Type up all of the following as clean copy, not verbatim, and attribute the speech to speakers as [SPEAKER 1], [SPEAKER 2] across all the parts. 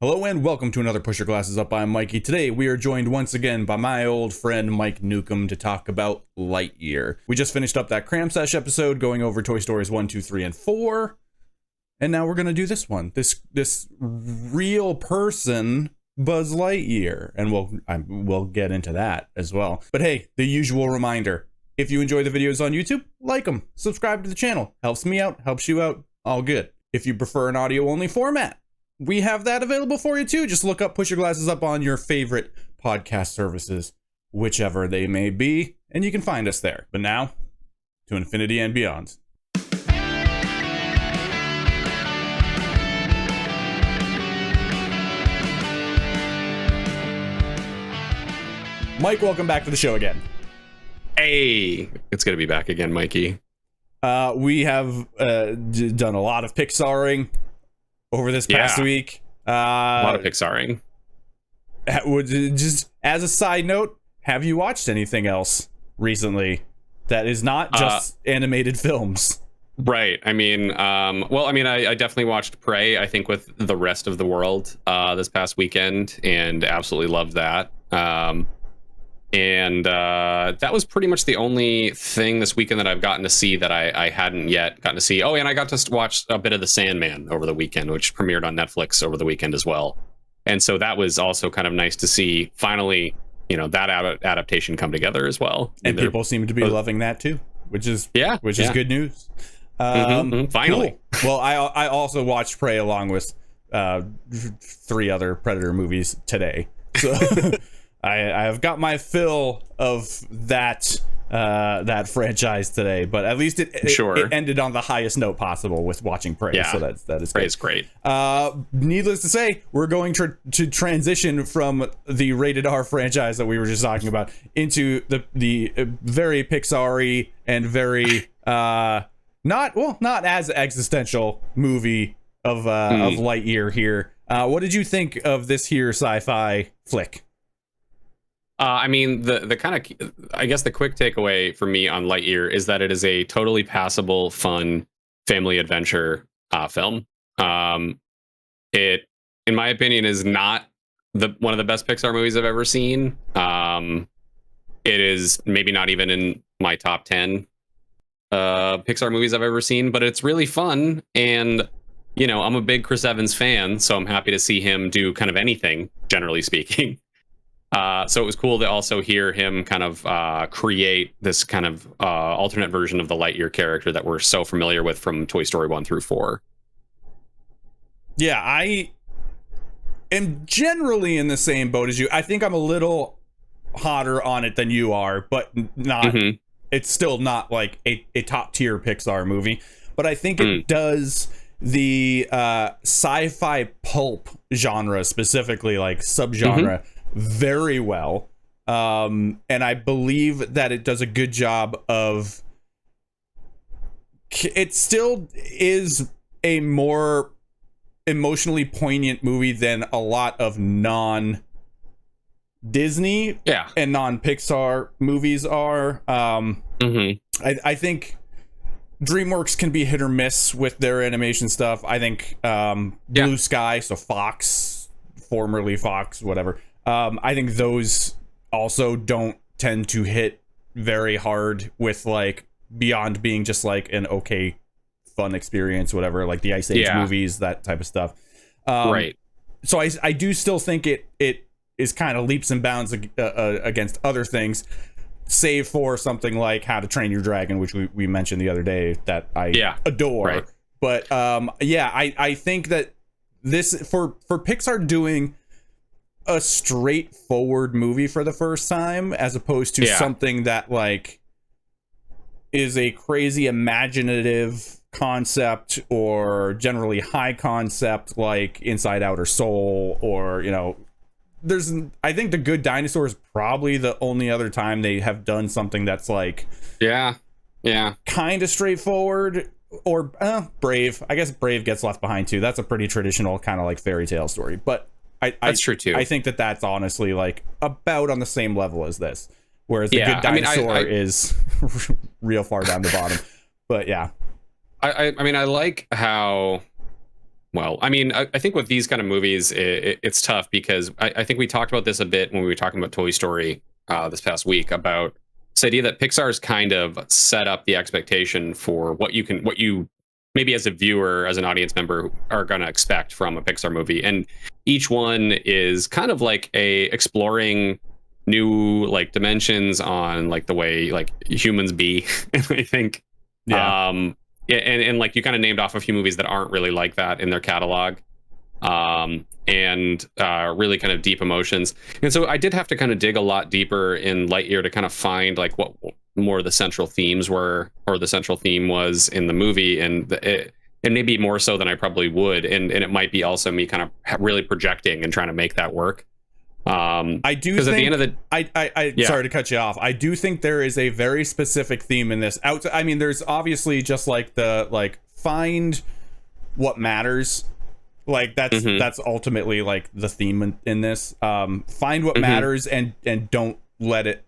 [SPEAKER 1] Hello and welcome to another Push Your Glasses Up. I'm Mikey. Today we are joined once again by my old friend Mike Newcomb to talk about Lightyear. We just finished up that Cram Sesh episode going over Toy Stories 1, 2, 3, and 4. And now we're going to do this one. This real person Buzz Lightyear. And we'll get into that as well. But hey, the usual reminder. If you enjoy the videos on YouTube, like them. Subscribe to the channel. Helps me out, helps you out. All good. If you prefer an audio-only format, we have that available for you too. Just look up Push Your Glasses Up on your favorite podcast services, whichever they may be, and you can find us there. But now, to infinity and beyond. Mike, welcome back to the show again.
[SPEAKER 2] Hey, it's good to be back again, Mikey.
[SPEAKER 1] We have done a lot of Pixaring over this past week.
[SPEAKER 2] A lot of Pixaring.
[SPEAKER 1] Just as a side note, have you watched anything else recently that is not just animated films?
[SPEAKER 2] Right. I mean, I definitely watched Prey, I think, with the rest of the world this past weekend, and absolutely loved that. And that was pretty much the only thing this weekend that I've gotten to see that I hadn't yet gotten to see. Oh, and I got to watch a bit of The Sandman over the weekend, which premiered on Netflix over the weekend as well. And so that was also kind of nice to see finally, that adaptation come together as well.
[SPEAKER 1] And people seem to be loving that too, which is good news.
[SPEAKER 2] Finally.
[SPEAKER 1] Cool. Well, I also watched Prey along with 3 other Predator movies today. So I have got my fill of that franchise today, but at least it ended on the highest note possible with watching Prey. Yeah. So that is
[SPEAKER 2] Prey is great.
[SPEAKER 1] Needless to say, we're going to transition from the rated R franchise that we were just talking about into the very Pixar-y and very not as existential movie of Lightyear here. What did you think of this here sci-fi flick?
[SPEAKER 2] The kind of, I guess the quick takeaway for me on Lightyear is that it is a totally passable, fun family adventure film. It, in my opinion, is not one of the best Pixar movies I've ever seen. It is maybe not even in my top 10 Pixar movies I've ever seen, but it's really fun. And, I'm a big Chris Evans fan, so I'm happy to see him do kind of anything, generally speaking. So it was cool to also hear him kind of create this kind of alternate version of the Lightyear character that we're so familiar with from Toy Story 1 through 4.
[SPEAKER 1] Yeah, I am generally in the same boat as you. I think I'm a little hotter on it than you are, but not. It's still not like a top tier Pixar movie, but I think it does the sci-fi pulp genre, specifically like subgenre, very well, and I believe that it does a good job of. It still is a more emotionally poignant movie than a lot of non-Disney and non-Pixar movies are. I think DreamWorks can be hit or miss with their animation stuff. I think Blue Sky, so Fox, formerly Fox, whatever. I think those also don't tend to hit very hard with like beyond being just like an okay fun experience, whatever, like the Ice Age movies, that type of stuff.
[SPEAKER 2] Right.
[SPEAKER 1] So I do still think it is kind of leaps and bounds against other things, save for something like How to Train Your Dragon, which we mentioned the other day that I adore. Right. But I think that this for Pixar doing a straightforward movie for the first time, as opposed to something that like is a crazy imaginative concept or generally high concept like Inside Out or Soul, or I think The Good Dinosaur is probably the only other time they have done something that's like kind of straightforward. Or Brave. I guess Brave gets left behind too. That's a pretty traditional kind of like fairy tale story, but that's true too. I think that's honestly like about on the same level as this, whereas The Good Dinosaur is real far down the bottom. But yeah,
[SPEAKER 2] I like how well. I mean, I think with these kind of movies, it's tough because I think we talked about this a bit when we were talking about Toy Story this past week, about this idea that Pixar's kind of set up the expectation for what you maybe as a viewer, as an audience member, are going to expect from a Pixar movie. And each one is kind of like exploring new like dimensions on like the way like humans be. And I think, and like you kind of named off a few movies that aren't really like that in their catalog. And really kind of deep emotions. And so I did have to kind of dig a lot deeper in Lightyear to kind of find like what more the central themes were, or the central theme was in the movie, and maybe more so than I probably would. And it might be also me kind of really projecting and trying to make that work.
[SPEAKER 1] I do think, at the end of the, sorry to cut you off. I do think there is a very specific theme in this. I mean, there's obviously just like the like find what matters. Like that's ultimately like the theme in this. Find what matters and don't let it,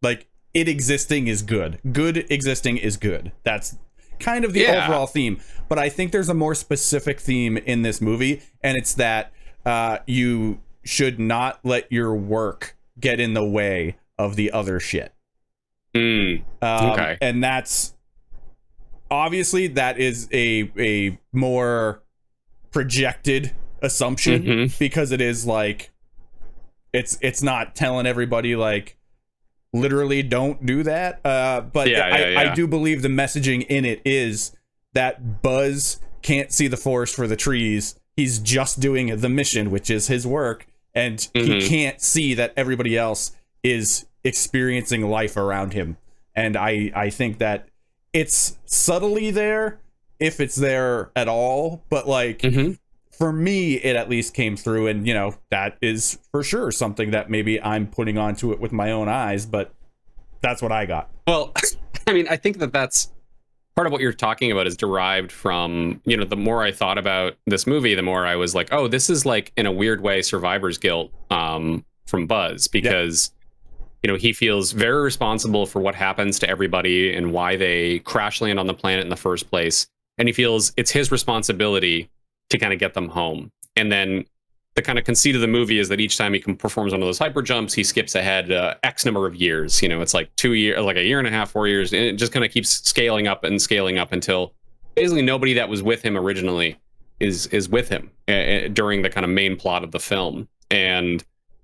[SPEAKER 1] like, it existing is good. Good existing is good. That's kind of the overall theme. But I think there's a more specific theme in this movie, and it's that you should not let your work get in the way of the other shit. Okay. And that's obviously that is a more projected assumption because it is like it's not telling everybody like literally don't do that, but I do believe the messaging in it is that Buzz can't see the forest for the trees. He's just doing the mission, which is his work, and he can't see that everybody else is experiencing life around him. And I think that it's subtly there, if it's there at all, but like for me it at least came through, and you know, that is for sure something that maybe I'm putting onto it with my own eyes, but that's what I got.
[SPEAKER 2] Well, I mean, I think that's part of what you're talking about is derived from, you know, the more I thought about this movie, the more I was like, oh, this is like in a weird way survivor's guilt from Buzz, because you know, he feels very responsible for what happens to everybody and why they crash land on the planet in the first place. And he feels it's his responsibility to kind of get them home. And then the kind of conceit of the movie is that each time he performs one of those hyper jumps, he skips ahead X number of years. You know, it's like 2 years, like a year and a half, 4 years. And it just kind of keeps scaling up until basically nobody that was with him originally is with him during the kind of main plot of the film. And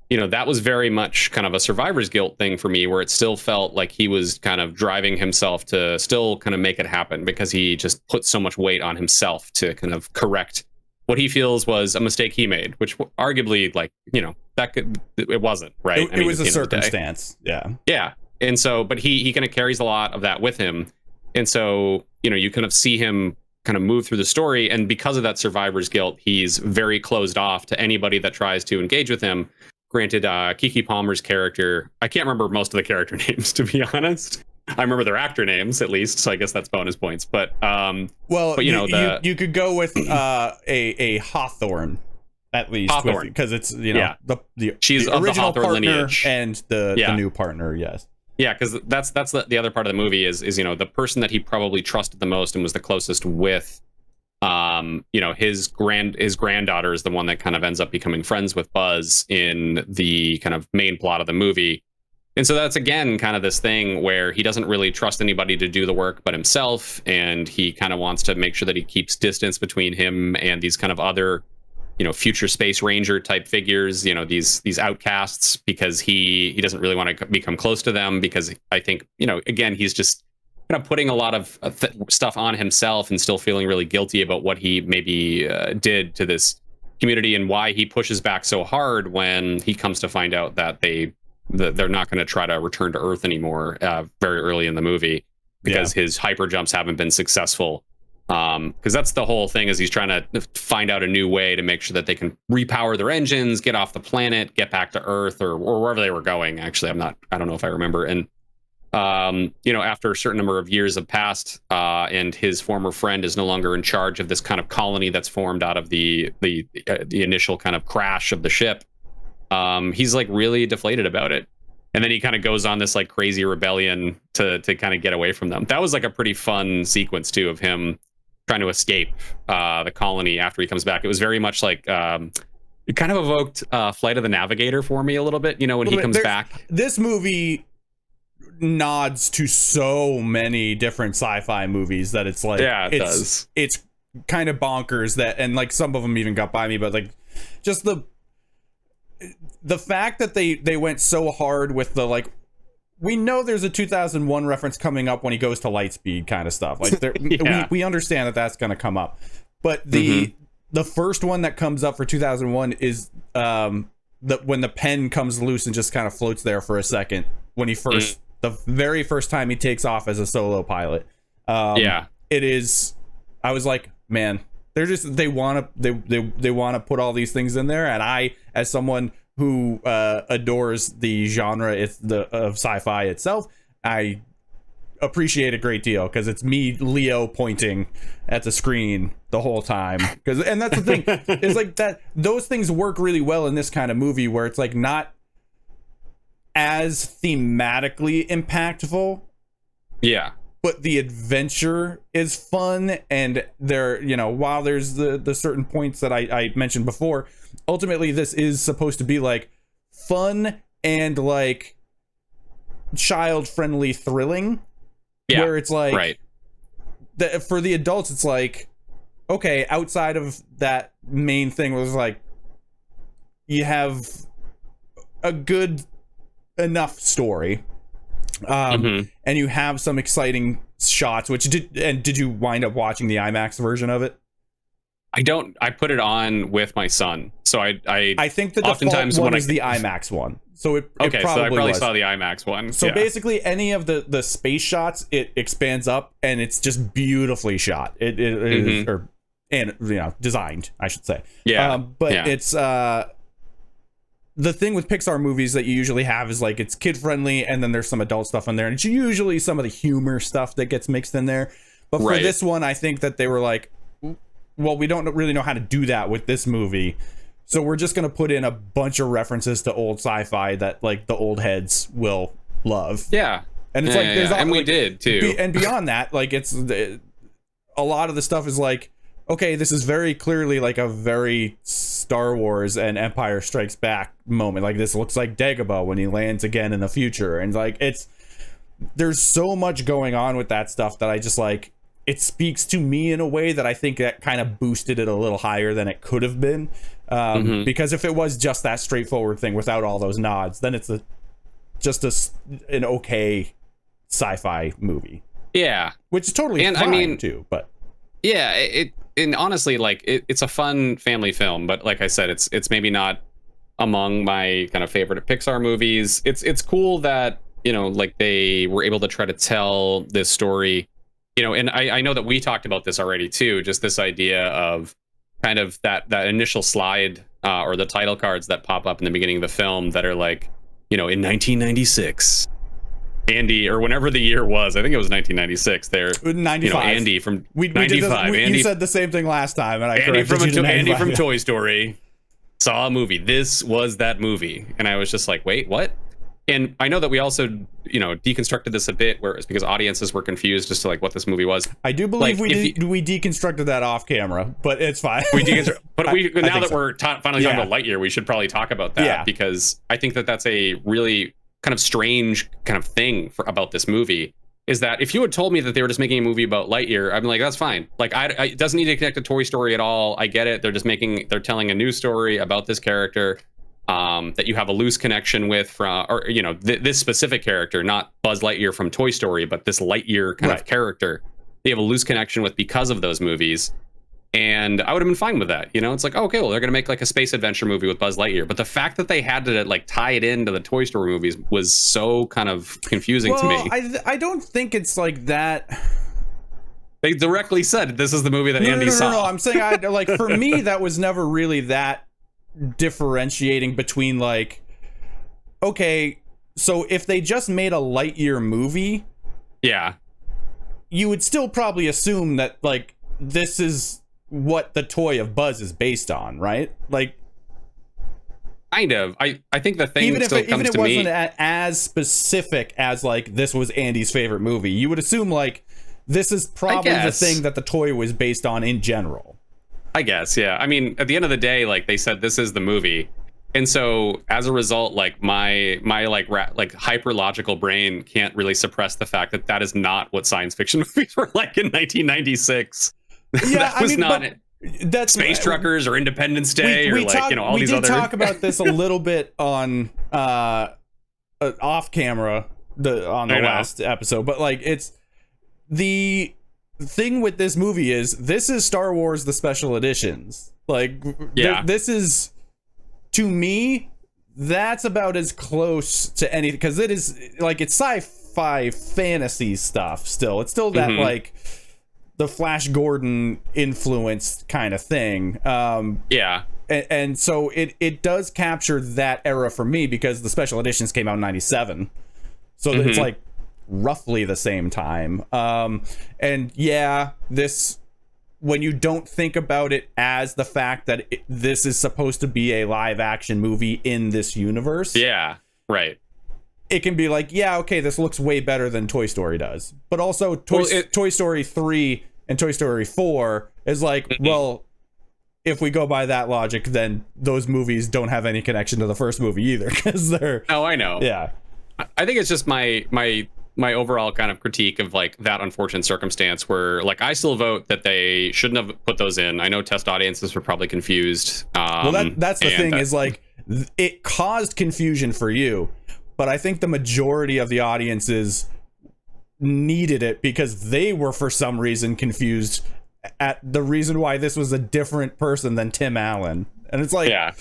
[SPEAKER 2] you know, that was very much kind of a survivor's guilt thing for me, where it still felt like he was kind of driving himself to still kind of make it happen, because he just put so much weight on himself to kind of correct what he feels was a mistake he made, which arguably, like, you know, it wasn't, right?
[SPEAKER 1] It was a circumstance. Yeah.
[SPEAKER 2] Yeah. And so, but he kind of carries a lot of that with him. And so, you know, you kind of see him kind of move through the story. And because of that survivor's guilt, he's very closed off to anybody that tries to engage with him. Granted, Keke Palmer's character, I can't remember most of the character names, to be honest. I remember their actor names, at least, so I guess that's bonus points. But
[SPEAKER 1] you know, you could go with a Hawthorne, at least, because it's, you know, she's the original partner lineage. And the new partner, yes.
[SPEAKER 2] Yeah, because that's the other part of the movie is you know, the person that he probably trusted the most and was the closest with. You know, his granddaughter is the one that kind of ends up becoming friends with Buzz in the kind of main plot of the movie. And so that's, again, kind of this thing where he doesn't really trust anybody to do the work but himself. And he kind of wants to make sure that he keeps distance between him and these kind of other, you know, future space ranger type figures, you know, these outcasts, because he doesn't really want to become close to them, because I think, you know, again, he's just kind of putting a lot of stuff on himself and still feeling really guilty about what he maybe did to this community, and why he pushes back so hard when he comes to find out that they're not going to try to return to Earth anymore very early in the movie, because his hyper jumps haven't been successful. Because that's the whole thing, is he's trying to find out a new way to make sure that they can repower their engines, get off the planet, get back to Earth, or wherever they were going. Actually, I don't know if I remember. And you know, after a certain number of years have passed, and his former friend is no longer in charge of this kind of colony that's formed out of the initial kind of crash of the ship, he's like really deflated about it. And then he kind of goes on this like crazy rebellion to kind of get away from them. That was like a pretty fun sequence too, of him trying to escape the colony after he comes back. It was very much like it kind of evoked Flight of the Navigator for me a little bit. You know, when he comes back.
[SPEAKER 1] This movie nods to so many different sci-fi movies that it's like,
[SPEAKER 2] yeah, it does.
[SPEAKER 1] It's kind of bonkers that, and like some of them even got by me, but like just the fact that they went so hard with the, like, we know there's a 2001 reference coming up when he goes to Lightspeed kind of stuff. Like yeah. we understand that that's going to come up, but the first one that comes up for 2001 is when the pen comes loose and just kind of floats there for a second when he first the very first time he takes off as a solo pilot. Yeah, it is. I was like, man, they want to put all these things in there, and I, as someone who adores the genre of sci-fi itself, I appreciate a great deal, because it's me, Leo, pointing at the screen the whole time. And that's the thing, is like that those things work really well in this kind of movie where it's like not as thematically impactful.
[SPEAKER 2] Yeah.
[SPEAKER 1] But the adventure is fun, and there, you know, while there's the certain points that I mentioned before, ultimately this is supposed to be like fun and like child-friendly thrilling. Yeah, where it's like, right. For the adults, it's like, okay, outside of that main thing was like, you have a good enough story. And you have some exciting shots, did you wind up watching the IMAX version of it? I put it on with my son, so I think the default one is the IMAX one, so it so I probably saw the IMAX one. So basically any of the space shots, it expands up and it's just beautifully shot. It is, and you know, designed, I should say. It's the thing with Pixar movies that you usually have is like, it's kid friendly and then there's some adult stuff in there, and it's usually some of the humor stuff that gets mixed in there. But for this one, I think that they were like, well, we don't really know how to do that with this movie, so we're just going to put in a bunch of references to old sci-fi that like the old heads will love. Yeah. And it's there's
[SPEAKER 2] and we did too.
[SPEAKER 1] And beyond that, like, it's a lot of the stuff is like, okay, this is very clearly like a very Star Wars and Empire Strikes Back moment. Like, this looks like Dagobah when he lands again in the future. And like, there's so much going on with that stuff that I just like, it speaks to me in a way that I think that kind of boosted it a little higher than it could have been. Because if it was just that straightforward thing without all those nods, then it's just an okay sci-fi movie. Yeah. Which is totally fine, I mean, too, but
[SPEAKER 2] yeah, and honestly, like, it's a fun family film, but like I said, it's maybe not among my kind of favorite Pixar movies. It's cool that, you know, like, they were able to try to tell this story, you know, and I know that we talked about this already too, just this idea of kind of that initial slide or the title cards that pop up in the beginning of the film that are like, you know, in 1996. Andy, or whenever the year was, I think it was 1996. There, 95. You know, Andy from 95.
[SPEAKER 1] You said the same thing last time, and I
[SPEAKER 2] Andy from Toy Story saw a movie. This was that movie, and I was just like, wait, what? And I know that we also, you know, deconstructed this a bit, where it's because audiences were confused as to like what this movie was.
[SPEAKER 1] I do believe like, we deconstructed that off camera, but it's fine.
[SPEAKER 2] But now that we're finally talking about Lightyear, we should probably talk about that, because I think that that's a really kind of strange kind of thing about this movie, is that if you had told me that they were just making a movie about Lightyear, I'd be like, that's fine. Like, it doesn't need to connect to Toy Story at all. I get it. They're telling a new story about this character that you have a loose connection with, or you know, this specific character, not Buzz Lightyear from Toy Story, but this Lightyear kind of character they have a loose connection with because of those movies. And I would have been fine with that. You know, it's like, oh, okay, well, they're going to make like a space adventure movie with Buzz Lightyear. But the fact that they had to like tie it into the Toy Story movies was so kind of confusing to me.
[SPEAKER 1] I don't think it's like that.
[SPEAKER 2] They directly said this is the movie that Andy saw.
[SPEAKER 1] No, I'm saying, like, for me, that was never really that differentiating between like, okay, so if they just made a Lightyear movie, you would still probably assume that like this is what the toy of Buzz is based on, right? Like,
[SPEAKER 2] kind of. I think the thing even if it wasn't
[SPEAKER 1] as specific as like this was Andy's favorite movie, you would assume like this is probably the thing that the toy was based on in general.
[SPEAKER 2] I guess, yeah. I mean, at the end of the day, like they said, this is the movie. And so as a result, like my like hyper logical brain can't really suppress the fact that that is not what science fiction movies were like in 1996.
[SPEAKER 1] Yeah,
[SPEAKER 2] that was not it. That's Space Truckers or Independence Day or like, you know, all these other.
[SPEAKER 1] We did talk about this a little bit on off camera on the last episode, but like it's the thing with this movie is this is Star Wars the special editions. Like this is, to me, that's about as close to anything, because it is like it's sci-fi fantasy stuff still. It's still that like the Flash Gordon influenced kind of thing. And so it does capture that era for me, because the special editions came out in 97. So it's like roughly the same time. And yeah, this, when you don't think about it as the fact that this is supposed to be a live action movie in this universe.
[SPEAKER 2] Yeah, right.
[SPEAKER 1] It can be like, yeah, okay, this looks way better than Toy Story does. But also Toy Story 3 and Toy Story 4 is like, well, if we go by that logic, then those movies don't have any connection to the first movie either, because they're...
[SPEAKER 2] Oh, I know.
[SPEAKER 1] Yeah.
[SPEAKER 2] I think it's just my overall kind of critique of like that unfortunate circumstance where like I still vote that they shouldn't have put those in. I know test audiences were probably confused.
[SPEAKER 1] Well, that's the thing is like it caused confusion for you, but I think the majority of the audiences needed it because they were for some reason confused at the reason why this was a different person than Tim Allen. And it's like, yeah.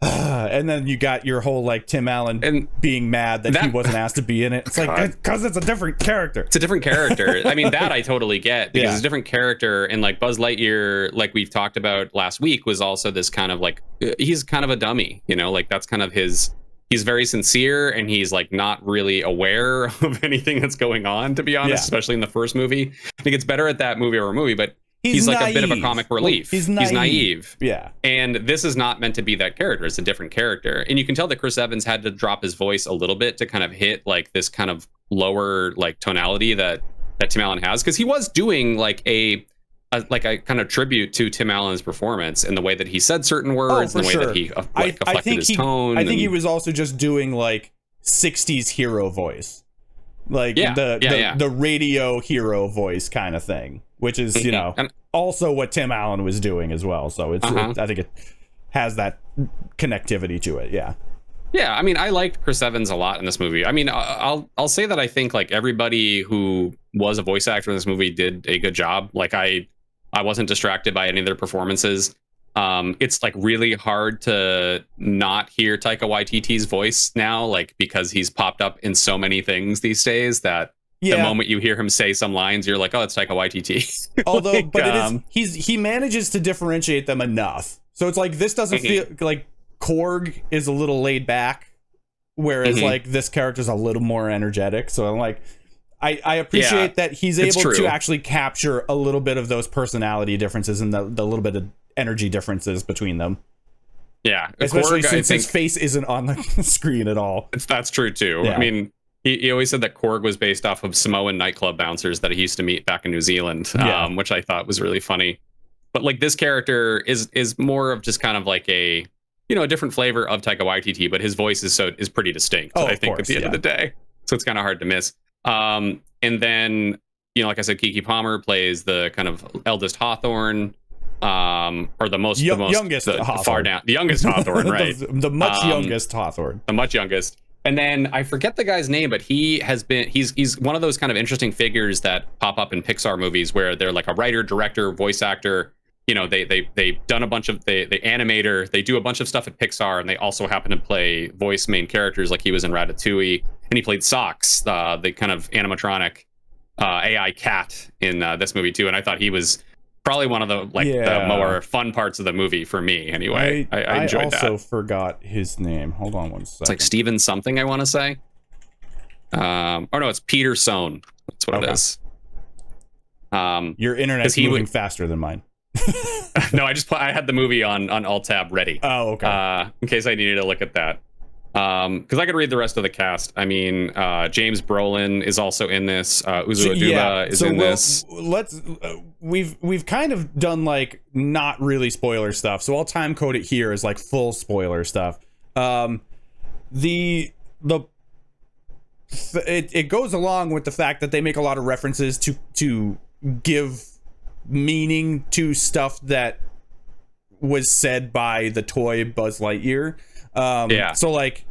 [SPEAKER 1] And then you got your whole like Tim Allen and being mad that he wasn't asked to be in it. It's like, because it's a different character.
[SPEAKER 2] It's a different character. I mean, that I totally get, because it's a different character. And like Buzz Lightyear, like we've talked about last week, was also this kind of like, he's kind of a dummy, you know, like that's kind of his, he's very sincere and he's like not really aware of anything that's going on, to be honest, especially in the first movie. I think it's better at that movie over movie, but he's like a bit of a comic relief.
[SPEAKER 1] He's naive.
[SPEAKER 2] Yeah. And this is not meant to be that character. It's a different character. And you can tell that Chris Evans had to drop his voice a little bit to kind of hit like this kind of lower like tonality that Tim Allen has. Because he was doing like a kind of tribute to Tim Allen's performance in the way that he said certain words, and the way that he affected his tone.
[SPEAKER 1] I think he was also just doing like 60s hero voice. Like the radio hero voice kind of thing, which is, you know, also what Tim Allen was doing as well. So it's I think it has that connectivity to it. Yeah.
[SPEAKER 2] Yeah, I mean, I liked Chris Evans a lot in this movie. I mean, I'll say that I think like everybody who was a voice actor in this movie did a good job. Like I wasn't distracted by any of their performances. It's like really hard to not hear Taika Waititi's voice now, like because he's popped up in so many things these days that the moment you hear him say some lines, you're like, oh, it's Taika Waititi.
[SPEAKER 1] Although, like, but it is, he manages to differentiate them enough. So it's like, this doesn't feel like Korg is a little laid back, whereas like this character's a little more energetic. So I'm like, I appreciate that he's able to actually capture a little bit of those personality differences and the little bit of energy differences between them.
[SPEAKER 2] Yeah,
[SPEAKER 1] especially since his face isn't on the screen at all.
[SPEAKER 2] That's true too. Yeah. I mean, he always said that Korg was based off of Samoan nightclub bouncers that he used to meet back in New Zealand, which I thought was really funny. But like this character is more of just kind of like a, you know, a different flavor of Taika Waititi, but his voice is pretty distinct. I think at the end of the day, so it's kind of hard to miss. And then, you know, like I said, Keke Palmer plays the kind of eldest Hawthorne, or the youngest Hawthorne. Far down, the youngest Hawthorne, right?
[SPEAKER 1] the much youngest Hawthorne,
[SPEAKER 2] the much youngest. And then I forget the guy's name, but he's one of those kind of interesting figures that pop up in Pixar movies where they're like a writer, director, voice actor. You know, they've done a bunch of they animator, they do a bunch of stuff at Pixar, and they also happen to play voice main characters. Like he was in Ratatouille, and he played Socks, the kind of animatronic AI cat in this movie too. And I thought he was probably one of the the more fun parts of the movie for me. Anyway, I enjoyed that. I also
[SPEAKER 1] forgot his name. Hold on one second.
[SPEAKER 2] It's like Steven something, I want to say. Or no, it's Peter Sohn. That's what it is.
[SPEAKER 1] Your internet's moving faster than mine.
[SPEAKER 2] No, I had the movie on alt tab ready.
[SPEAKER 1] Oh, okay.
[SPEAKER 2] In case I needed to look at that. Because I could read the rest of the cast. I mean, James Brolin is also in this. Uzo Aduba is in this.
[SPEAKER 1] We've kind of done like not really spoiler stuff, so I'll time code it here as like full spoiler stuff. It goes along with the fact that they make a lot of references to give meaning to stuff that was said by the toy Buzz Lightyear. So like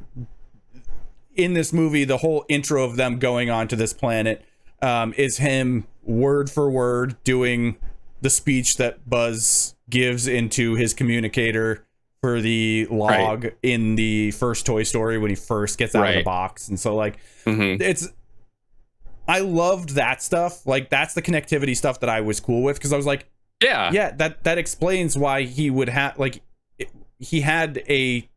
[SPEAKER 1] in this movie, the whole intro of them going onto this planet is him word for word doing the speech that Buzz gives into his communicator for the log in the first Toy Story when he first gets out of the box. And so like I loved that stuff. Like that's the connectivity stuff that I was cool with, because I was like, that explains why he would have like he had a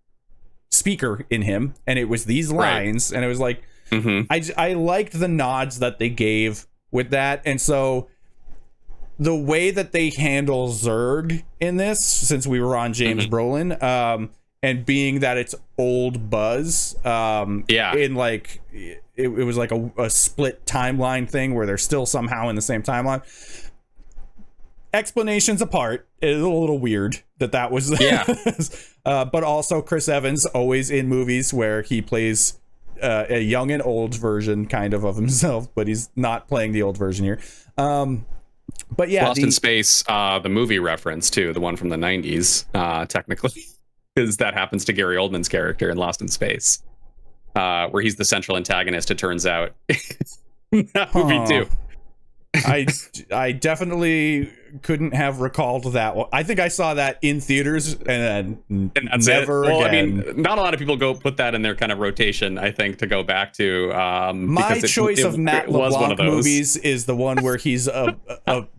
[SPEAKER 1] speaker in him and it was these lines, and it was like I liked the nods that they gave with that. And so the way that they handle Zurg in this, since we were on James Brolin, and being that it's old Buzz, in like it was like a split timeline thing where they're still somehow in the same timeline. Explanations apart, it's a little weird that was but also Chris Evans always in movies where he plays a young and old version kind of himself, but he's not playing the old version here. But yeah,
[SPEAKER 2] Lost in Space, the movie reference too, the one from the 90s, technically, because that happens to Gary Oldman's character in Lost in Space, where he's the central antagonist, it turns out. That movie too.
[SPEAKER 1] I definitely couldn't have recalled that one. I think I saw that in theaters and
[SPEAKER 2] that's
[SPEAKER 1] never again.
[SPEAKER 2] I mean, not a lot of people go put that in their kind of rotation, I think, to go back to.
[SPEAKER 1] My choice of Matt LeBlanc movies is the one where he's a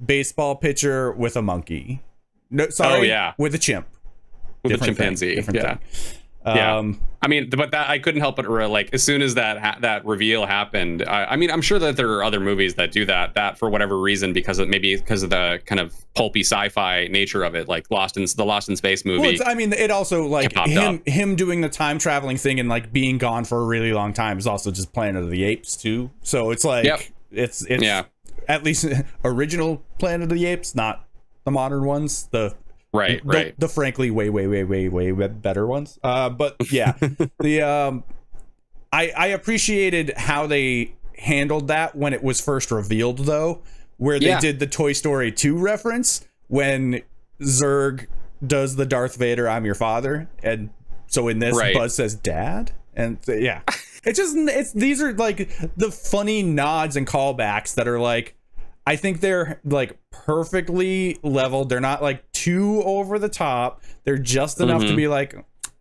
[SPEAKER 1] baseball pitcher with a monkey. No, sorry, with a chimp.
[SPEAKER 2] With a chimpanzee. Thing. I mean, but that I couldn't help but like as soon as that reveal happened. I mean, I'm sure that there are other movies that do that for whatever reason, because of the kind of pulpy sci-fi nature of it, like the Lost in Space movie.
[SPEAKER 1] Well, I mean, it also like him doing the time traveling thing and like being gone for a really long time is also just Planet of the Apes too. So it's like it's at least original Planet of the Apes, not the modern ones. The frankly way better ones. But yeah, I appreciated how they handled that when it was first revealed, though, where they did the Toy Story 2 reference when Zurg does the Darth Vader "I'm your father," and so in this Buzz says "Dad," and these are like the funny nods and callbacks that are like, I think they're like perfectly leveled. They're not like too over the top. They're just enough to be like,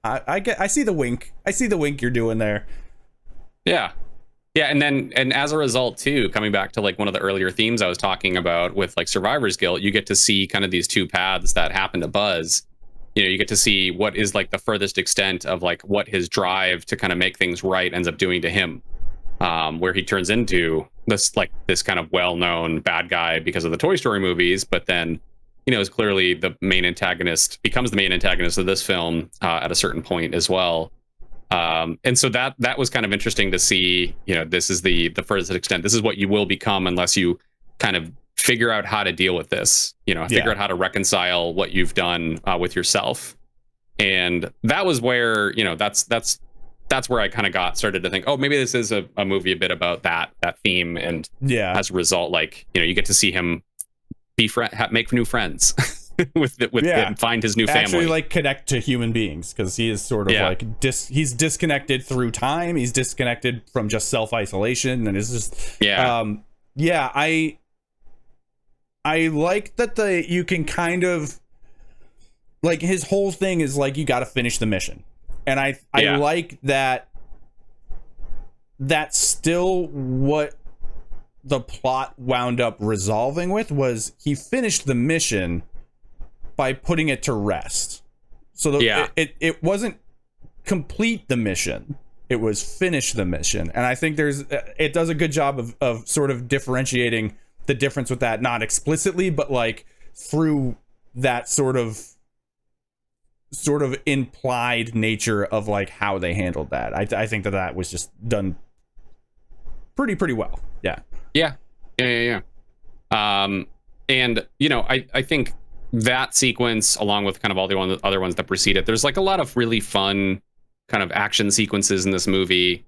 [SPEAKER 1] I see the wink. I see the wink you're doing there.
[SPEAKER 2] Yeah. And as a result too, coming back to like one of the earlier themes I was talking about with like Survivor's Guilt, you get to see kind of these two paths that happen to Buzz. You know, you get to see what is like the furthest extent of like what his drive to kind of make things right ends up doing to him. Where he turns into this kind of well-known bad guy because of the Toy Story movies, but then, you know, is clearly becomes the main antagonist of this film at a certain point as well. And so that was kind of interesting to see. You know, this is the furthest extent. This is what you will become unless you kind of figure out how to deal with this. You know, figure out how to reconcile what you've done with yourself. And that was where, you know, that's where I kind of started to think, oh, maybe this is a movie a bit about that theme. And as a result, like, you know, you get to see him make new friends with and find his new family.
[SPEAKER 1] Actually, like, connect to human beings, because he is sort of like he's disconnected through time. He's disconnected from just self-isolation, and it's just I like that you can kind of like, his whole thing is like, you got to finish the mission. And I like that that's still what the plot wound up resolving with, was he finished the mission by putting it to rest. So it wasn't complete the mission, it was finish the mission. And I think it does a good job of sort of differentiating the difference with that, not explicitly, but like through that sort of sort of implied nature of like how they handled that. I think that was just done pretty well. Yeah.
[SPEAKER 2] And I think that sequence, along with kind of all the other ones that precede it, there's like a lot of really fun kind of action sequences in this movie.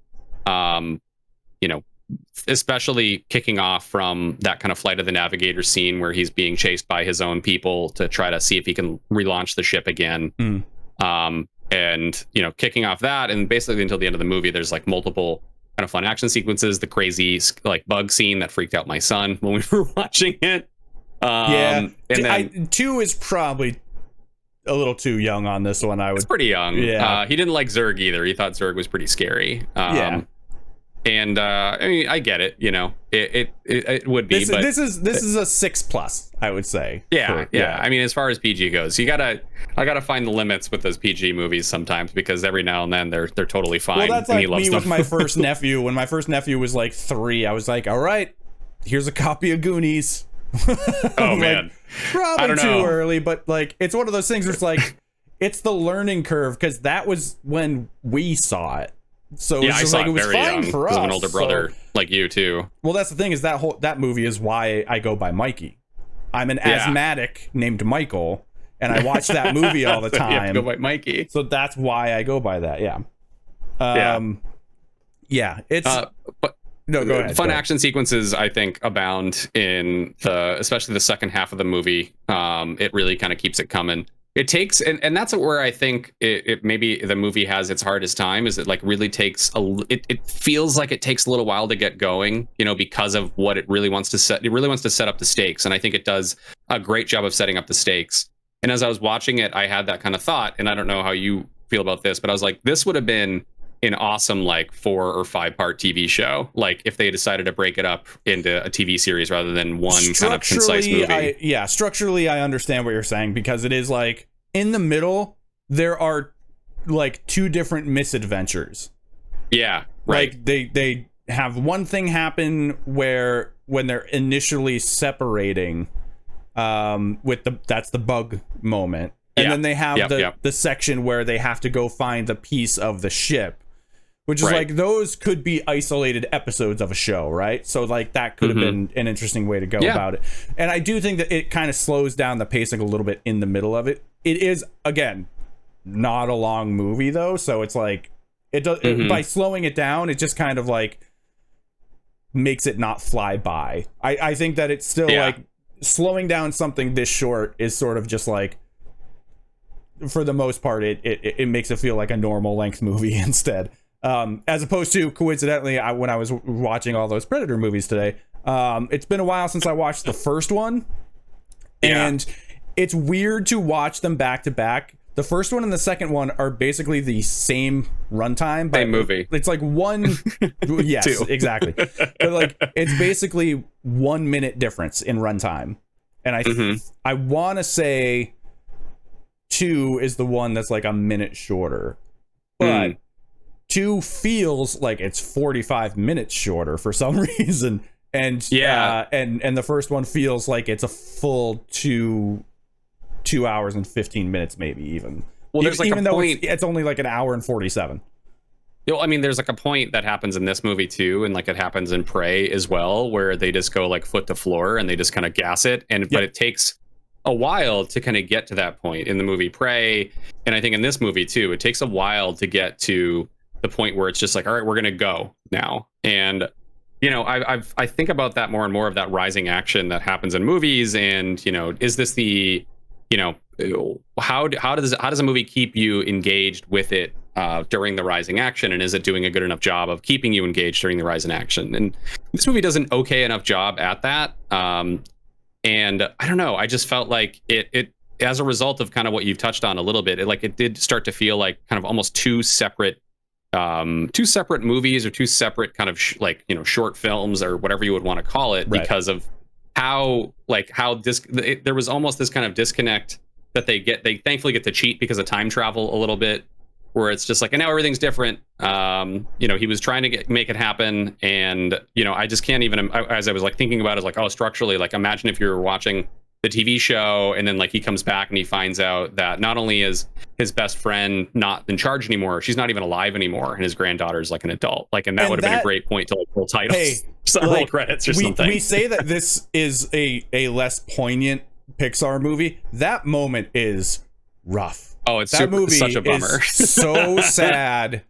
[SPEAKER 2] Especially kicking off from that kind of Flight of the Navigator scene where he's being chased by his own people to try to see if he can relaunch the ship again. And kicking off that, and basically until the end of the movie, there's like multiple kind of fun action sequences. The crazy like bug scene that freaked out my son when we were watching it.
[SPEAKER 1] And then 2 is probably a little too young on this one. It's
[SPEAKER 2] pretty young. Yeah. He didn't like Zurg either. He thought Zurg was pretty scary. And I mean, I get it. It would be.
[SPEAKER 1] This is a 6+, I would say.
[SPEAKER 2] Yeah. I mean, as far as PG goes, I gotta find the limits with those PG movies sometimes, because every now and then they're totally fine.
[SPEAKER 1] Well, that's like me with my first nephew. When my first nephew was like 3, I was like, all right, here's a copy of Goonies.
[SPEAKER 2] Oh man,
[SPEAKER 1] probably too early, but like it's one of those things where it's like it's the learning curve, because that was when we saw it. So
[SPEAKER 2] yeah, I saw
[SPEAKER 1] like, it was fine
[SPEAKER 2] young,
[SPEAKER 1] for us.
[SPEAKER 2] An older brother like you too.
[SPEAKER 1] Well, that's the thing, is that movie is why I go by Mikey. I'm an asthmatic named Michael, and I watch that movie all the time.
[SPEAKER 2] You have to go by Mikey.
[SPEAKER 1] So that's why I go by that. Yeah. It's.
[SPEAKER 2] But no, go ahead. Fun action sequences, I think, abound in especially the second half of the movie. It really kind of keeps it coming. It takes, and that's where I think it maybe the movie has its hardest time, is it like really takes it feels like it takes a little while to get going, because of what it really wants to set. It really wants to set up the stakes, and I think it does a great job of setting up the stakes. And as I was watching it, I had that kind of thought, and I don't know how you feel about this, but I was like, this would have been an awesome like 4 or 5 part TV show, like if they decided to break it up into a TV series rather than one kind of concise movie.
[SPEAKER 1] Structurally I understand what you're saying, because it is like in the middle there are like 2 different misadventures.
[SPEAKER 2] Yeah, right.
[SPEAKER 1] Like they have one thing happen where when they're initially separating that's the bug moment, and then they have the section where they have to go find the piece of the ship, which is like, those could be isolated episodes of a show, right? So like that could have been an interesting way to go about it. And I do think that it kind of slows down the pacing a little bit in the middle of it. It is, again, not a long movie though, so it's like it does by slowing it down, it just kind of like makes it not fly by. I think that it's still like slowing down something this short is sort of just like, for the most part, it makes it feel like a normal length movie instead. As opposed to, coincidentally, when I was watching all those Predator movies today, it's been a while since I watched the first one, and it's weird to watch them back to back. The first one and the second one are basically the same runtime.
[SPEAKER 2] Same movie.
[SPEAKER 1] It's like one. Yes, exactly. But like it's basically 1 minute difference in runtime, and I want to say 2 is the one that's like a minute shorter, but 2 feels like it's 45 minutes shorter for some reason, and and the first one feels like it's a full 2 hours and 15 minutes, maybe even.
[SPEAKER 2] Well, there's like
[SPEAKER 1] even
[SPEAKER 2] a
[SPEAKER 1] though
[SPEAKER 2] point.
[SPEAKER 1] It's only like an hour and 47.
[SPEAKER 2] I mean, there's like a point that happens in this movie too, and like it happens in Prey as well, where they just go like foot to floor and they just kind of gas it, but it takes a while to kind of get to that point in the movie Prey, and I think in this movie too, it takes a while to get to the point where it's just like, all right, we're gonna go now. And I think about that more and more, of that rising action that happens in movies, and is this the how does a movie keep you engaged with it during the rising action, and is it doing a good enough job of keeping you engaged during the rising action? And this movie does an okay enough job at that. And I don't know, I just felt like it as a result of kind of what you've touched on a little bit, it did start to feel like kind of almost two separate movies, or 2 separate kind of short films, or whatever you would want to call it, because of how there was almost this kind of disconnect that they thankfully get to cheat because of time travel a little bit, where it's just like, and now everything's different. He was trying to make it happen, and I just can't even, as I was like thinking about it, like, oh, structurally, like imagine if you were watching the TV show, and then like he comes back and he finds out that not only is his best friend not in charge anymore, she's not even alive anymore, and his granddaughter's like an adult. Like, and that would have been a great point to like roll titles, roll credits or something.
[SPEAKER 1] We say that this is a less poignant Pixar movie. That moment is rough.
[SPEAKER 2] Oh, it's such a bummer.
[SPEAKER 1] So sad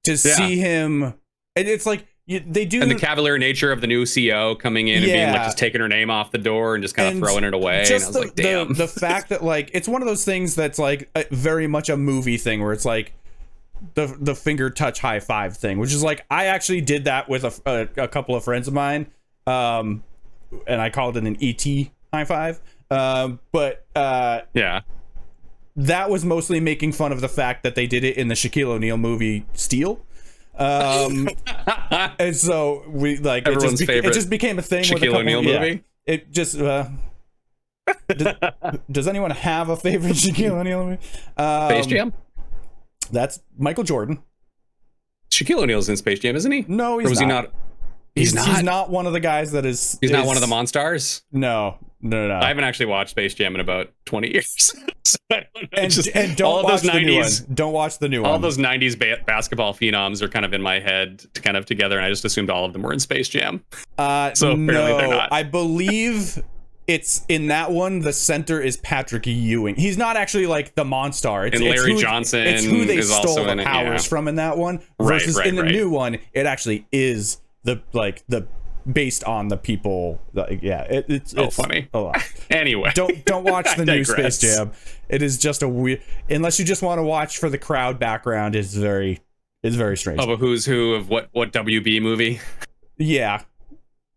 [SPEAKER 1] to see him, and it's like. They do,
[SPEAKER 2] and the cavalier nature of the new CEO coming in and being like just taking her name off the door and just kind of throwing it away. And I was like, damn.
[SPEAKER 1] The fact that like it's one of those things that's like very much a movie thing where it's like the finger touch high five thing, which is like I actually did that with a couple of friends of mine, and I called it an ET high five. But that was mostly making fun of the fact that they did it in the Shaquille O'Neal movie Steel. And so we like
[SPEAKER 2] everyone's favorite.
[SPEAKER 1] It just became a thing.
[SPEAKER 2] Shaquille O'Neal movie.
[SPEAKER 1] It just does anyone have a favorite Shaquille O'Neal movie?
[SPEAKER 2] Space Jam.
[SPEAKER 1] That's Michael Jordan.
[SPEAKER 2] Shaquille O'Neal's in Space Jam, isn't he?
[SPEAKER 1] No, he's not.
[SPEAKER 2] He's not.
[SPEAKER 1] He's not one of the guys that is.
[SPEAKER 2] He's not one of the Monstars.
[SPEAKER 1] No. I
[SPEAKER 2] haven't actually watched Space Jam in about 20 years. So
[SPEAKER 1] and don't watch the new one. Don't watch the new one.
[SPEAKER 2] All those 90s basketball phenoms are kind of in my head kind of together, and I just assumed all of them were in Space Jam. So apparently they're not.
[SPEAKER 1] I believe it's in that one, the center is Patrick Ewing. He's not actually like the Monstar.
[SPEAKER 2] And Larry Johnson
[SPEAKER 1] it's who they
[SPEAKER 2] is
[SPEAKER 1] stole
[SPEAKER 2] also
[SPEAKER 1] the powers from in that one. Versus in the new one, it actually is the based on the people. It's
[SPEAKER 2] funny.
[SPEAKER 1] A lot.
[SPEAKER 2] Anyway,
[SPEAKER 1] don't watch the new Space Jam. It is just a weird, unless you just want to watch for the crowd background. It's very strange.
[SPEAKER 2] Of a who's who of what WB movie?
[SPEAKER 1] Yeah,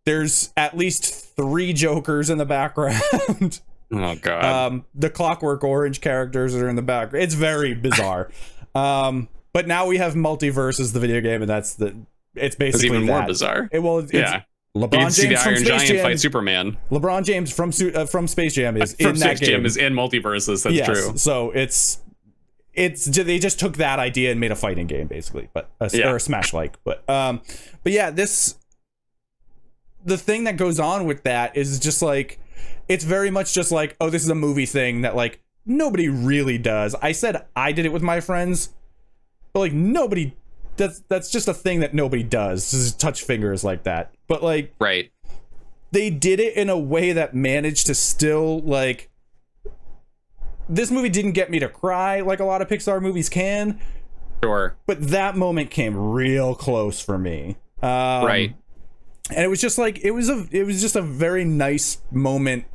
[SPEAKER 1] there's at least 3 Jokers in the background.
[SPEAKER 2] Oh god.
[SPEAKER 1] The Clockwork Orange characters are in the background. It's very bizarre. But now we have Multiverse as the video game, and it's basically
[SPEAKER 2] it's even
[SPEAKER 1] that.
[SPEAKER 2] More bizarre.
[SPEAKER 1] It's LeBron
[SPEAKER 2] James
[SPEAKER 1] the
[SPEAKER 2] Iron
[SPEAKER 1] from Space
[SPEAKER 2] Giant
[SPEAKER 1] Jam.
[SPEAKER 2] Fight Superman.
[SPEAKER 1] LeBron James from Space Jam is
[SPEAKER 2] from
[SPEAKER 1] in
[SPEAKER 2] Space
[SPEAKER 1] that game.
[SPEAKER 2] Jam is in Multiverses. That's true.
[SPEAKER 1] So it's they just took that idea and made a fighting game basically, but or a Smash like. But yeah, the thing that goes on with that is just like it's very much just like, oh, this is a movie thing that like nobody really does. I said I did it with my friends, but like nobody. That's just a thing that nobody does. Just touch fingers like that. But like, they did it in a way that managed to still like. This movie didn't get me to cry like a lot of Pixar movies can.
[SPEAKER 2] Sure.
[SPEAKER 1] But that moment came real close for me. And it was just like it was just a very nice moment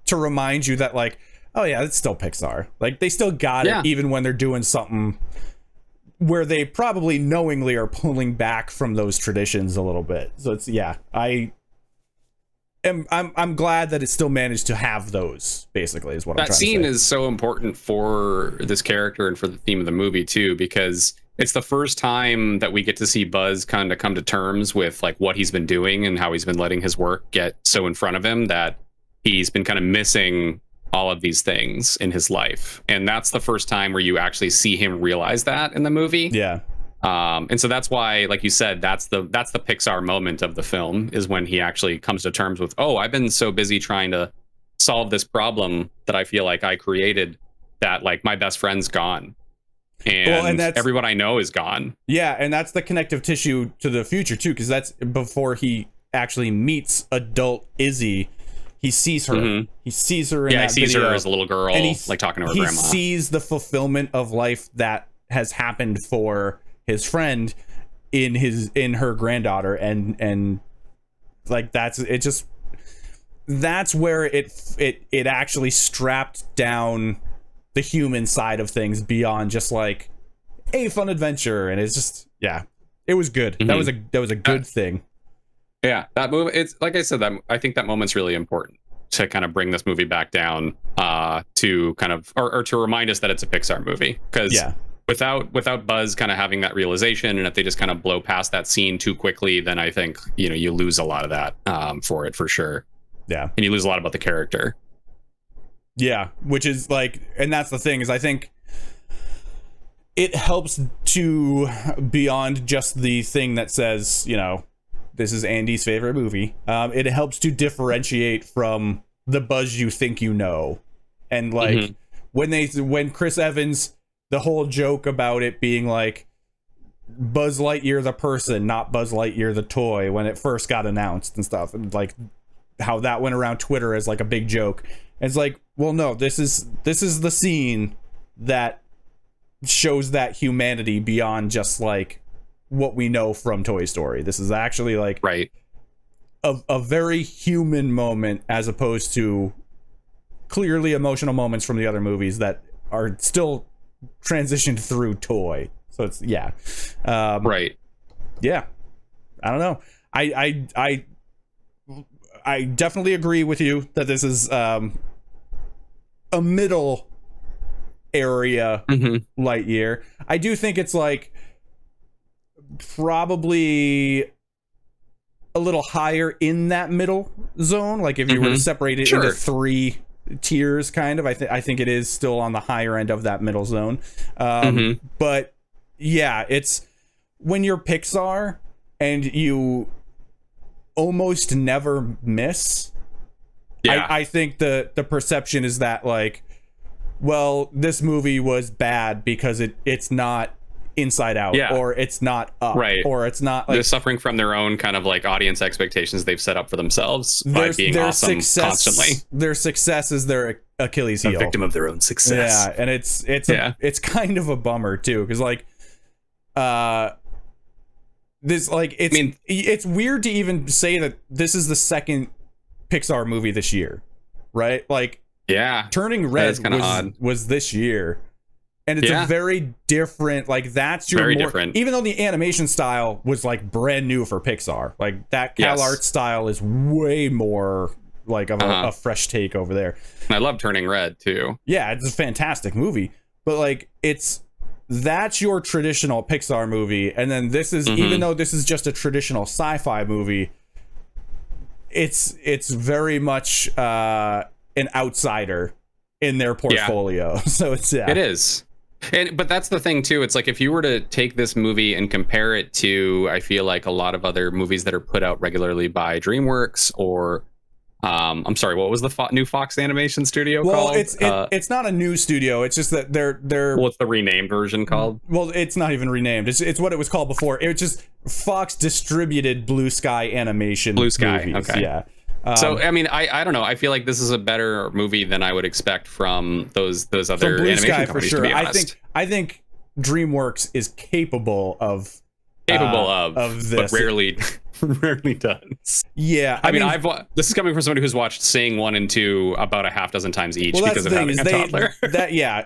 [SPEAKER 1] to remind you that like, oh yeah, it's still Pixar. Like they still got it even when they're doing something where they probably knowingly are pulling back from those traditions a little bit. So it's I'm glad that it still managed to have those, basically, is what I'm trying to say.
[SPEAKER 2] That scene is so important for this character and for the theme of the movie too, because it's the first time that we get to see Buzz kind of come to terms with like what he's been doing and how he's been letting his work get so in front of him that he's been kind of missing all of these things in his life. And that's the first time where you actually see him realize that in the movie.
[SPEAKER 1] Yeah.
[SPEAKER 2] And so that's why, like you said, that's the Pixar moment of the film, is when he actually comes to terms with, oh, I've been so busy trying to solve this problem that I feel like I created that like my best friend's gone. And everyone I know is gone.
[SPEAKER 1] Yeah. And that's the connective tissue to the future too, because that's before he actually meets adult Izzy. He sees her. Mm-hmm. He sees her in that
[SPEAKER 2] video. Yeah, he sees her as a little girl, like talking to her grandma.
[SPEAKER 1] He sees the fulfillment of life that has happened for his friend in her granddaughter, and like that's where it actually strapped down the human side of things beyond just like a fun adventure, and it's just it was good. Mm-hmm. That was a good thing.
[SPEAKER 2] Yeah, that movie. It's like I said, that I think that moment's really important to kind of bring this movie back down to kind of or to remind us that it's a Pixar movie. Because without Buzz kind of having that realization, and if they just kind of blow past that scene too quickly, then I think you lose a lot of that for sure.
[SPEAKER 1] Yeah,
[SPEAKER 2] and you lose a lot about the character.
[SPEAKER 1] Yeah, which is like, and that's the thing, is I think it helps to beyond just the thing that says this is Andy's favorite movie. It helps to differentiate from the Buzz you think you know. And like when Chris Evans, the whole joke about it being like Buzz Lightyear the person, not Buzz Lightyear the toy, when it first got announced and stuff, and like how that went around Twitter as like a big joke. And it's like, well, no, this is the scene that shows that humanity beyond just like what we know from Toy Story. This is actually like a very human moment, as opposed to clearly emotional moments from the other movies that are still transitioned through toy. So it's yeah, yeah. I don't know. I definitely agree with you that this is a middle area Lightyear. I do think it's like probably a little higher in that middle zone. Like if you were to separate it into 3 tiers, kind of, I think it is still on the higher end of that middle zone. But yeah, it's when you're Pixar and you almost never miss. I think the perception is that like, well, this movie was bad because it's not Inside Out, or it's not Up, or it's not like,
[SPEAKER 2] they're suffering from their own kind of like audience expectations they've set up for themselves by being awesome constantly. Their
[SPEAKER 1] success is their Achilles heel.
[SPEAKER 2] A victim of their own success.
[SPEAKER 1] Yeah, and it's kind of a bummer too, because like this, like, it's weird to even say that this is the second Pixar movie this year, right? Like, Turning Red was this year. And it's a very different, like, that's your different. Even though the animation style was like brand new for Pixar, like that CalArt style is way more like of a fresh take over there.
[SPEAKER 2] And I love Turning Red too.
[SPEAKER 1] Yeah, it's a fantastic movie, but like that's your traditional Pixar movie, and then this is even though this is just a traditional sci-fi movie, it's very much an outsider in their portfolio. So it's
[SPEAKER 2] it is. But that's the thing too. It's like if you were to take this movie and compare it to, I feel like a lot of other movies that are put out regularly by DreamWorks or, I'm sorry, what was the new Fox animation studio called?
[SPEAKER 1] It's not a new studio. It's just that they're
[SPEAKER 2] what's the renamed version called?
[SPEAKER 1] Well, it's not even renamed. It's what it was called before. It was just Fox distributed Blue Sky Animation.
[SPEAKER 2] Blue Sky,
[SPEAKER 1] movies.
[SPEAKER 2] Okay.
[SPEAKER 1] Yeah.
[SPEAKER 2] So I mean, I don't know. I feel like this is a better movie than I would expect from those other
[SPEAKER 1] Blue
[SPEAKER 2] animation
[SPEAKER 1] Sky,
[SPEAKER 2] companies.
[SPEAKER 1] For sure.
[SPEAKER 2] To be honest.
[SPEAKER 1] I think DreamWorks is capable of
[SPEAKER 2] this, but rarely does.
[SPEAKER 1] Yeah,
[SPEAKER 2] I mean, this is coming from somebody who's watched Sing 1 and 2 about a half dozen times each because of having a toddler.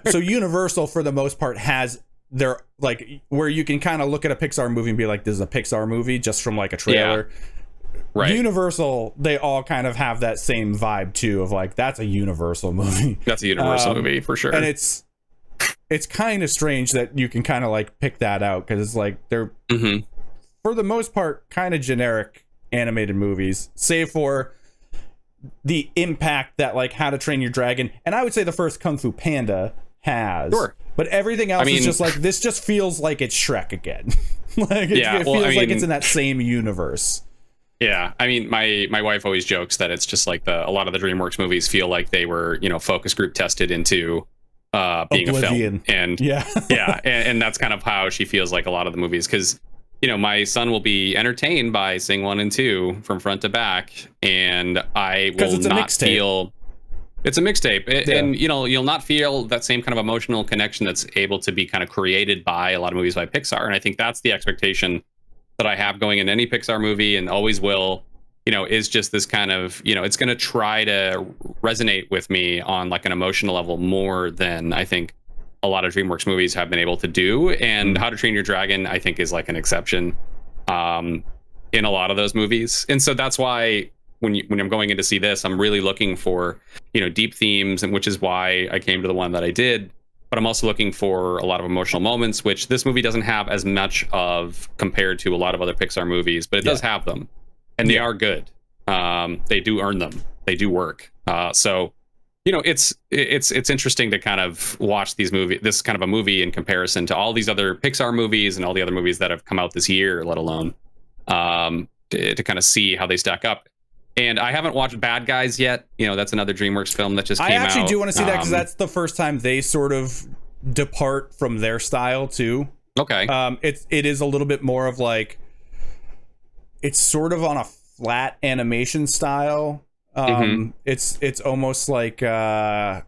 [SPEAKER 1] So Universal for the most part has their, like, where you can kind of look at a Pixar movie and be like, this is a Pixar movie just from like a trailer.
[SPEAKER 2] Yeah. Right.
[SPEAKER 1] Universal, they all kind of have that same vibe too, of like, that's a Universal movie.
[SPEAKER 2] That's a Universal movie for sure.
[SPEAKER 1] And it's kind of strange that you can kind of like pick that out, because it's like they're for the most part kind of generic animated movies, save for the impact that like How to Train Your Dragon and I would say the first Kung Fu Panda has. Sure. But everything else is just like, this just feels like it's Shrek again. Like it feels like it's in that same universe.
[SPEAKER 2] Yeah, I mean, my wife always jokes that it's just like a lot of the DreamWorks movies feel like they were, focus group tested into being
[SPEAKER 1] Oblivion.
[SPEAKER 2] A film, and and that's kind of how she feels like a lot of the movies, because my son will be entertained by Sing 1 and 2 from front to back, and I will not feel. It's a mixtape, and you'll not feel that same kind of emotional connection that's able to be kind of created by a lot of movies by Pixar, and I think that's the expectation that I have going in any Pixar movie, and always will, is just this kind of, it's going to try to resonate with me on like an emotional level more than I think a lot of DreamWorks movies have been able to do. And How to Train Your Dragon, I think, is like an exception in a lot of those movies. And so that's why when I'm going in to see this, I'm really looking for, deep themes, and which is why I came to the one that I did. But I'm also looking for a lot of emotional moments, which this movie doesn't have as much of compared to a lot of other Pixar movies, but it does have them, and they are good. They do earn them. They do work. So, it's interesting to kind of watch this kind of a movie in comparison to all these other Pixar movies and all the other movies that have come out this year, let alone to kind of see how they stack up. And I haven't watched Bad Guys yet. You know, that's another DreamWorks film that just came out.
[SPEAKER 1] I actually do want to see that because that's the first time they sort of depart from their style too.
[SPEAKER 2] Okay.
[SPEAKER 1] It is a little bit more of like, it's sort of on a flat animation style. It's almost like I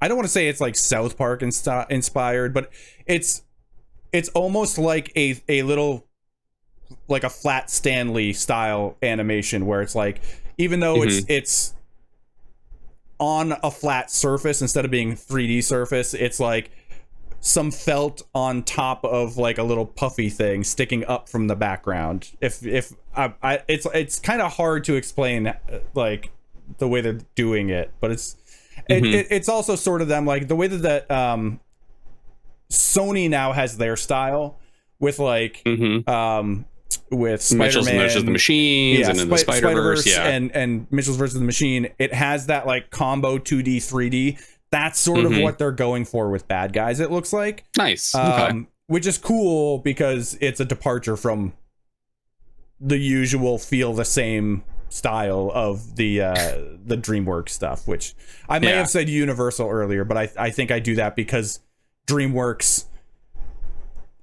[SPEAKER 1] don't want to say it's like South Park inspired, but it's almost like a little, like a flat Stanley style animation where it's like, even though it's on a flat surface instead of being 3D surface, it's like some felt on top of like a little puffy thing sticking up from the background. It's kind of hard to explain like the way they're doing it, but it's also sort of them like the way that Sony now has their style with like with Spider-Man
[SPEAKER 2] versus the Machines, and then the Spider-Verse,
[SPEAKER 1] and Mitchell's versus the Machine. It has that like combo 2D 3D. That's sort of what they're going for with Bad Guys, it looks like.
[SPEAKER 2] Nice.
[SPEAKER 1] Which is cool because it's a departure from the usual feel the same style of the DreamWorks stuff, which I may have said Universal earlier, but I think I do that because DreamWorks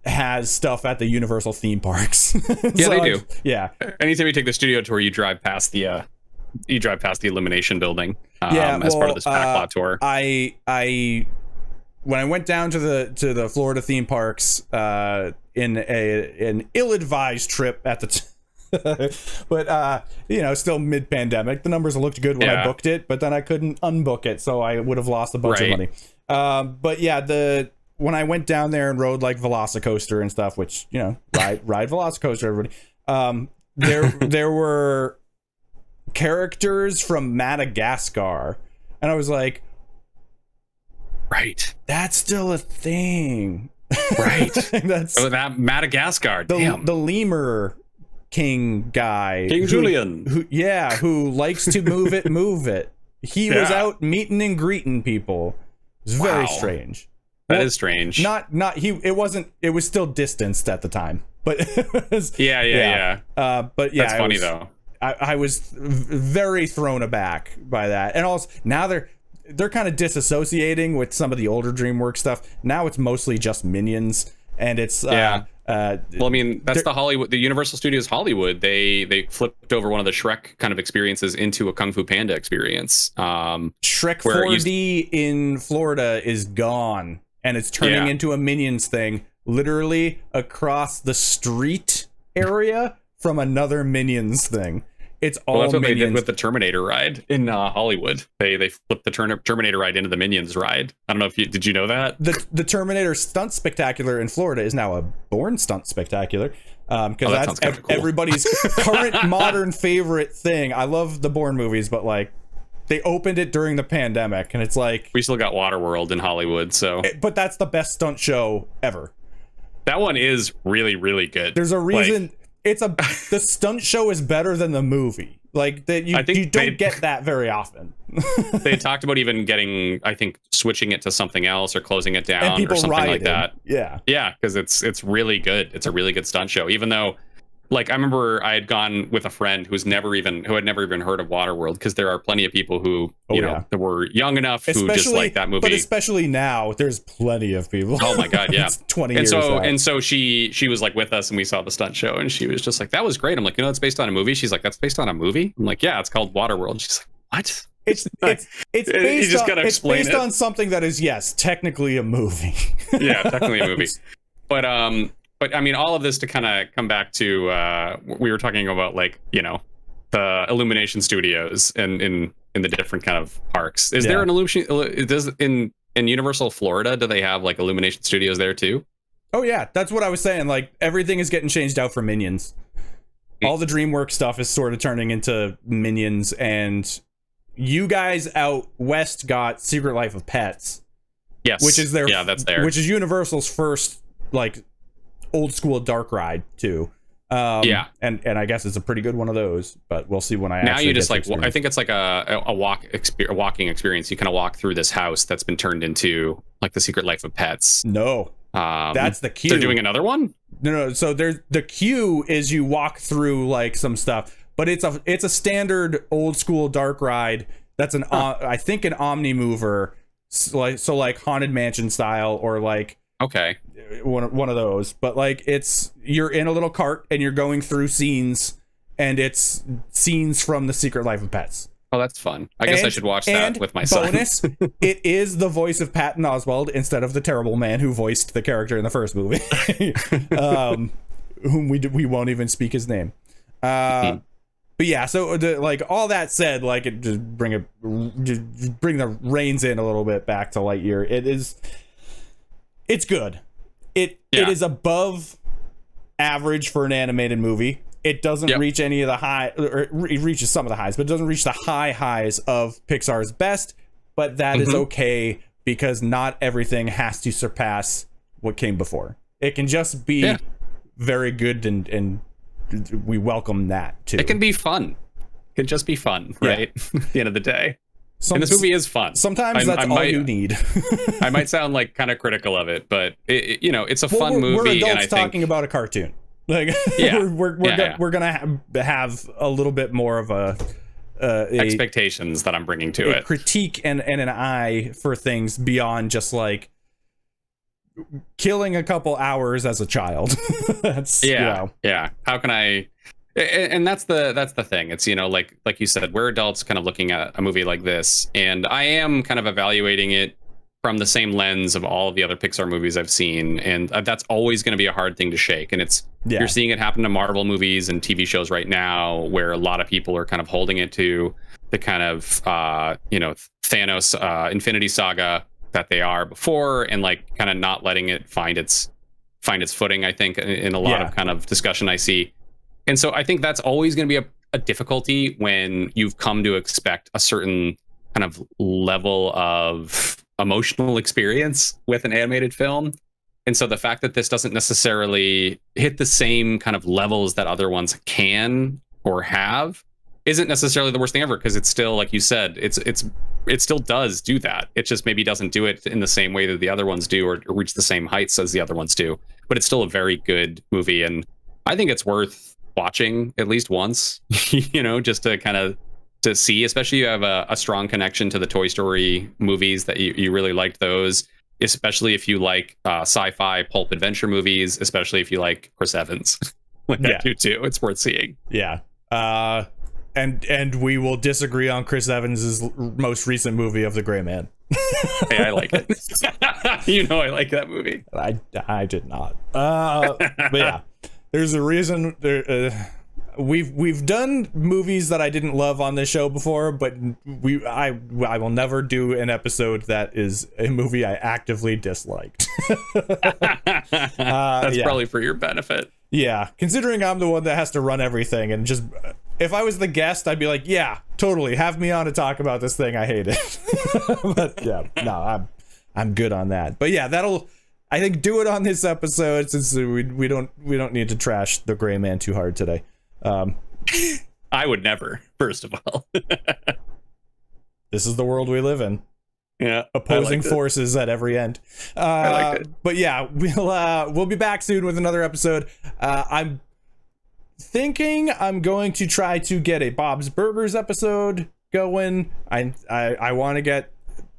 [SPEAKER 1] has stuff at the Universal theme parks.
[SPEAKER 2] Yeah, they do.
[SPEAKER 1] Yeah.
[SPEAKER 2] Anytime you take the studio tour, you drive past the Illumination building as part of this backlot tour.
[SPEAKER 1] When I went down to the Florida theme parks in an ill-advised trip at the but still mid-pandemic, the numbers looked good when I booked it, but then I couldn't unbook it, so I would have lost a bunch of money. But yeah, when I went down there and rode like Velocicoaster and stuff, which, ride Velocicoaster, everybody, there were characters from Madagascar, and I was like,
[SPEAKER 2] right,
[SPEAKER 1] that's still a thing.
[SPEAKER 2] Right. That Madagascar,
[SPEAKER 1] the lemur king guy,
[SPEAKER 2] King Julian,
[SPEAKER 1] who likes to move it. He was out meeting and greeting people. It's very strange.
[SPEAKER 2] That is strange.
[SPEAKER 1] It was still distanced at the time, but it was,
[SPEAKER 2] but yeah, that's funny though.
[SPEAKER 1] I was very thrown aback by that. And also now they're kind of disassociating with some of the older DreamWorks stuff. Now it's mostly just Minions, and it's well,
[SPEAKER 2] I mean, that's the Universal Studios Hollywood. They flipped over one of the Shrek kind of experiences into a Kung Fu Panda experience.
[SPEAKER 1] Shrek 4D in Florida is gone, and it's turning into a Minions thing, literally across the street area from another Minions thing. It's all
[SPEAKER 2] that's what
[SPEAKER 1] Minions.
[SPEAKER 2] They did with the Terminator ride in Hollywood. They flipped the Terminator ride into the Minions ride. I don't know if did you know that?
[SPEAKER 1] The Terminator Stunt Spectacular in Florida is now a Bourne Stunt Spectacular. Because that's cool. Everybody's current modern favorite thing. I love the Bourne movies, but like they opened it during the pandemic, and it's like
[SPEAKER 2] we still got Waterworld in Hollywood.
[SPEAKER 1] But that's the best stunt show ever.
[SPEAKER 2] That one is really, really good.
[SPEAKER 1] There's a reason. The stunt show is better than the movie. Like that, you don't get that very often.
[SPEAKER 2] They talked about even getting, I think, switching it to something else or closing it down
[SPEAKER 1] or something
[SPEAKER 2] like that.
[SPEAKER 1] Yeah,
[SPEAKER 2] because it's really good. It's a really good stunt show. Even though, like, I remember I had gone with a friend who had never even heard of Waterworld, because there are plenty of people who that were young enough who just like that movie.
[SPEAKER 1] But especially now, there's plenty of people.
[SPEAKER 2] Oh my god, yeah.
[SPEAKER 1] 20 years out.
[SPEAKER 2] And so she was like with us, and we saw the stunt show, and she was just like, that was great. I'm like, it's based on a movie. She's like, that's based on a movie? I'm like, yeah, it's called Waterworld. She's like, what?
[SPEAKER 1] It's based on something that is, yes, technically a movie.
[SPEAKER 2] Yeah, technically a movie. But I mean, all of this to kind of come back to we were talking about, like, the Illumination Studios and in the different kind of parks. Is there an Illumination? Does in Universal Florida, do they have like Illumination Studios there too?
[SPEAKER 1] Oh yeah, that's what I was saying. Like, everything is getting changed out for Minions. All the DreamWorks stuff is sort of turning into Minions, and you guys out west got Secret Life of Pets.
[SPEAKER 2] Yes,
[SPEAKER 1] which is
[SPEAKER 2] that's there.
[SPEAKER 1] Which is Universal's first like old school dark ride too. And I guess it's a pretty good one of those, but we'll see when I
[SPEAKER 2] now you just like I think it's like a walking experience. You kind of walk through this house that's been turned into like the Secret Life of Pets.
[SPEAKER 1] No, that's the queue.
[SPEAKER 2] They're doing another one.
[SPEAKER 1] No. So there's the queue is you walk through like some stuff, but it's a standard old school dark ride. That's I think an Omni mover, so like Haunted Mansion style, or like
[SPEAKER 2] okay,
[SPEAKER 1] one of those. But like you're in a little cart and you're going through scenes, and it's scenes from The Secret Life of Pets.
[SPEAKER 2] Oh, that's fun. I guess I should watch that with my son.
[SPEAKER 1] Bonus, it is the voice of Patton Oswalt instead of the terrible man who voiced the character in the first movie, whom we won't even speak his name. But yeah, so like all that said, like it just bring the reins in a little bit back to Lightyear. It's good. It is above average for an animated movie. It doesn't reach any of the high, or it reaches some of the highs, but it doesn't reach the highs of Pixar's best. But that is okay, because not everything has to surpass what came before. It can just be very good, and we welcome that too.
[SPEAKER 2] It can be fun. It can just be fun, right? At the end of the day. And this movie is fun.
[SPEAKER 1] Sometimes that's all you need.
[SPEAKER 2] I might sound like kind of critical of it, but it's a fun movie.
[SPEAKER 1] We're adults
[SPEAKER 2] and I
[SPEAKER 1] talking
[SPEAKER 2] think
[SPEAKER 1] about a cartoon. Like we're gonna have a little bit more of a
[SPEAKER 2] expectations that I'm bringing to it,
[SPEAKER 1] critique and an eye for things beyond just like killing a couple hours as a child. That's
[SPEAKER 2] How can I? And that's the thing. It's like you said, we're adults kind of looking at a movie like this, and I am kind of evaluating it from the same lens of all of the other Pixar movies I've seen, and that's always going to be a hard thing to shake. And you're seeing it happen to Marvel movies and TV shows right now, where a lot of people are kind of holding it to the kind of Thanos Infinity Saga that they are before, and like kind of not letting it find its footing. I think in a lot of kind of discussion I see, and so I think that's always going to be a difficulty when you've come to expect a certain kind of level of emotional experience with an animated film. And so the fact that this doesn't necessarily hit the same kind of levels that other ones can or have isn't necessarily the worst thing ever, because it's still, like you said, it still does do that. It just maybe doesn't do it in the same way that the other ones do, or reach the same heights as the other ones do. But it's still a very good movie, and I think it's worth watching at least once, just to kind of to see, especially you have a strong connection to the Toy Story movies, that you really liked those, especially if you like sci-fi pulp adventure movies, especially if you like Chris Evans. I do too. It's worth seeing.
[SPEAKER 1] Yeah. And we will disagree on Chris Evans's most recent movie of The Gray Man.
[SPEAKER 2] Hey, I like it. I like that movie.
[SPEAKER 1] I did not. But yeah, there's a reason we've done movies that I didn't love on this show before, but I will never do an episode that is a movie I actively disliked.
[SPEAKER 2] That's probably for your benefit.
[SPEAKER 1] Yeah, considering I'm the one that has to run everything, and just if I was the guest, I'd be like, yeah, totally, have me on to talk about this thing I hated. But yeah, no, I'm good on that. But yeah, I think do it on this episode, since we don't need to trash The Gray Man too hard today.
[SPEAKER 2] I would never, first of all.
[SPEAKER 1] This is the world we live in.
[SPEAKER 2] Yeah,
[SPEAKER 1] opposing forces at every end.
[SPEAKER 2] I liked it.
[SPEAKER 1] But yeah, we'll be back soon with another episode. I'm thinking I'm going to try to get a Bob's Burgers episode going. I want to get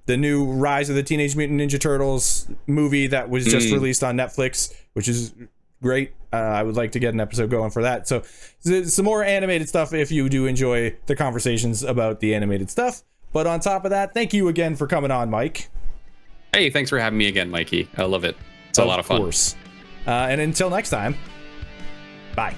[SPEAKER 1] the new Rise of the Teenage Mutant Ninja Turtles movie that was just released on Netflix, which is great. I would like to get an episode going for that. So some more animated stuff if you do enjoy the conversations about the animated stuff. But on top of that, thank you again for coming on, Mike.
[SPEAKER 2] Hey, thanks for having me again, Mikey. I love it. It's a lot of fun.
[SPEAKER 1] Of course. And until next time, bye.